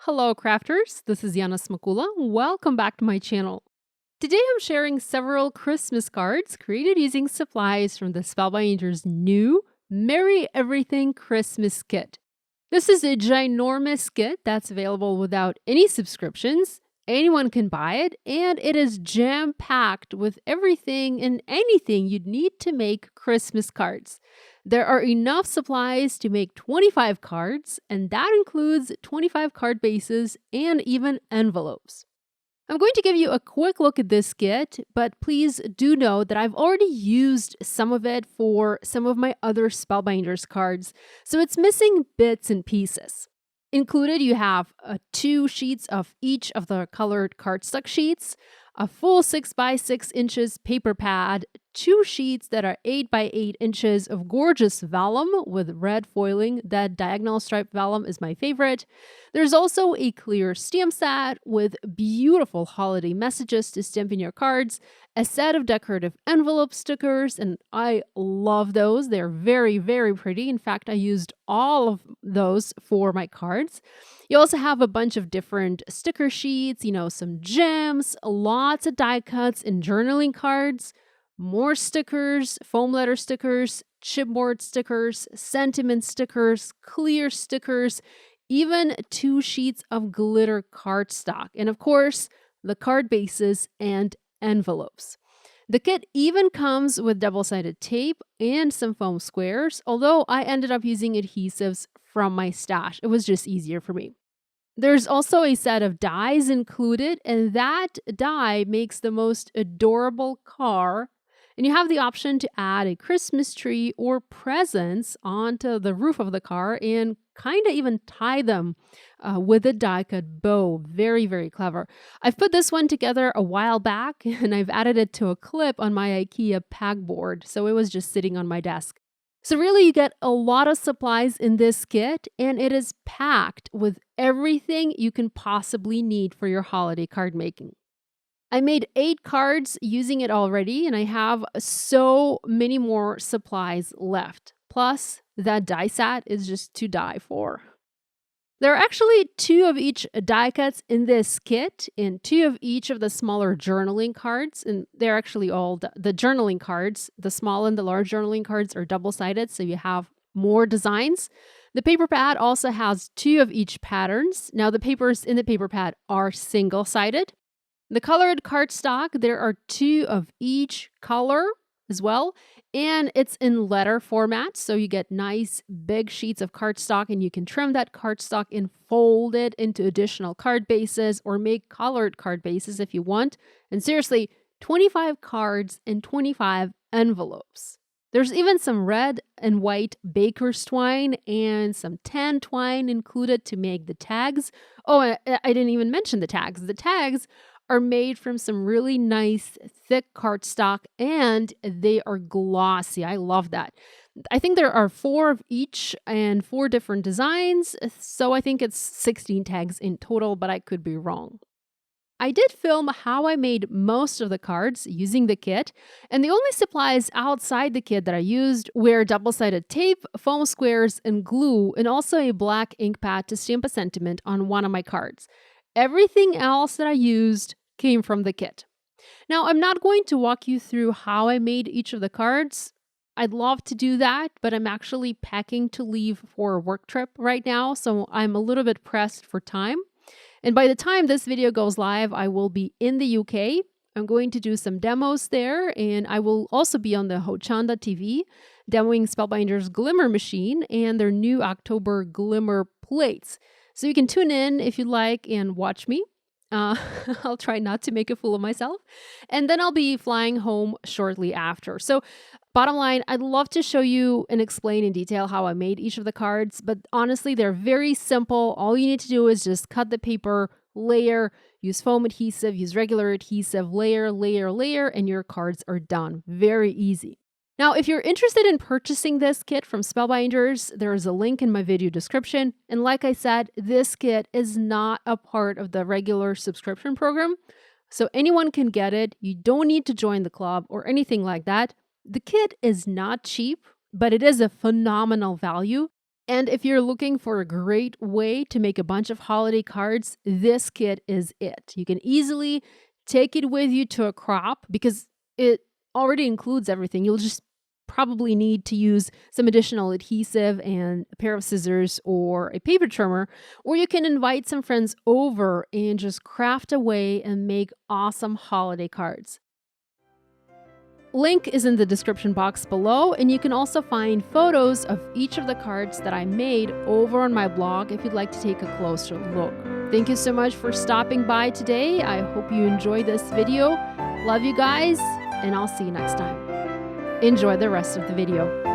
Hello crafters, this is Yana Smakula. Welcome back to my channel. Today I'm sharing several Christmas cards created using supplies from the Spellbinders' new Merry Everything Christmas kit. This is a ginormous kit that's available without any subscriptions. Anyone can buy it, and it is jam-packed with everything and anything you'd need to make Christmas cards. There are enough supplies to make 25 cards, and that includes 25 card bases and even envelopes. I'm going to give you a quick look at this kit, but please do know that I've already used some of it for some of my other Spellbinders cards, so it's missing bits and pieces. Included, you have 2 sheets of each of the colored cardstock sheets, a full 6 by 6 inches paper pad, 2 sheets that are 8 by 8 inches of gorgeous vellum with red foiling. That diagonal striped vellum is my favorite. There's also a clear stamp set with beautiful holiday messages to stamp in your cards, a set of decorative envelope stickers, and I love those. They're very, very pretty. In fact, I used all of those for my cards. You also have a bunch of different sticker sheets, some gems, lots of die cuts and journaling cards, more stickers, foam letter stickers, chipboard stickers, sentiment stickers, clear stickers, even 2 sheets of glitter cardstock, and of course, the card bases and envelopes. The kit even comes with double-sided tape and some foam squares, although I ended up using adhesives from my stash. It was just easier for me. There's also a set of dies included, and that die makes the most adorable car. And you have the option to add a Christmas tree or presents onto the roof of the car and kind of even tie them with a die-cut bow. Very, very clever. I've put this one together a while back, and I've added it to a clip on my IKEA pegboard, so it was just sitting on my desk. So really, you get a lot of supplies in this kit, and it is packed with everything you can possibly need for your holiday card making. I made 8 cards using it already, and I have so many more supplies left. Plus, that die set is just to die for. There are actually 2 of each die cuts in this kit and 2 of each of the smaller journaling cards. And they're actually all the journaling cards. The small and the large journaling cards are double-sided, so you have more designs. The paper pad also has 2 of each patterns. Now, the papers in the paper pad are single-sided. The colored cardstock, there are 2 of each color as well, and it's in letter format, so you get nice big sheets of cardstock, and you can trim that cardstock and fold it into additional card bases or make colored card bases if you want. And seriously, 25 cards and 25 envelopes. There's even some red and white baker's twine and some tan twine included to make the tags. Oh, I didn't even mention the tags. The tags are made from some really nice thick cardstock, and they are glossy. I love that. I think there are 4 of each and 4 different designs, so I think it's 16 tags in total, but I could be wrong. I did film how I made most of the cards using the kit, and the only supplies outside the kit that I used were double-sided tape, foam squares, and glue, and also a black ink pad to stamp a sentiment on one of my cards. Everything else that I used came from the kit. Now, I'm not going to walk you through how I made each of the cards. I'd love to do that, but I'm actually packing to leave for a work trip right now, so I'm a little bit pressed for time. And by the time this video goes live, I will be in the UK. I'm going to do some demos there, and I will also be on the Hochanda TV demoing Spellbinders Glimmer Machine and their new October Glimmer plates. So you can tune in if you like and watch me. I'll try not to make a fool of myself. And then I'll be flying home shortly after. So bottom line, I'd love to show you and explain in detail how I made each of the cards, but honestly, they're very simple. All you need to do is just cut the paper, layer, use foam adhesive, use regular adhesive, layer, layer, layer, and your cards are done. Very easy. Now, if you're interested in purchasing this kit from Spellbinders, there is a link in my video description. And like I said, this kit is not a part of the regular subscription program, so anyone can get it. You don't need to join the club or anything like that. The kit is not cheap, but it is a phenomenal value. And if you're looking for a great way to make a bunch of holiday cards, this kit is it. You can easily take it with you to a crop because it already includes everything. You'll just probably need to use some additional adhesive and a pair of scissors or a paper trimmer, or you can invite some friends over and just craft away and make awesome holiday cards. Link is in the description box below, and you can also find photos of each of the cards that I made over on my blog if you'd like to take a closer look. Thank you so much for stopping by today. I hope you enjoyed this video. Love you guys, and I'll see you next time. Enjoy the rest of the video.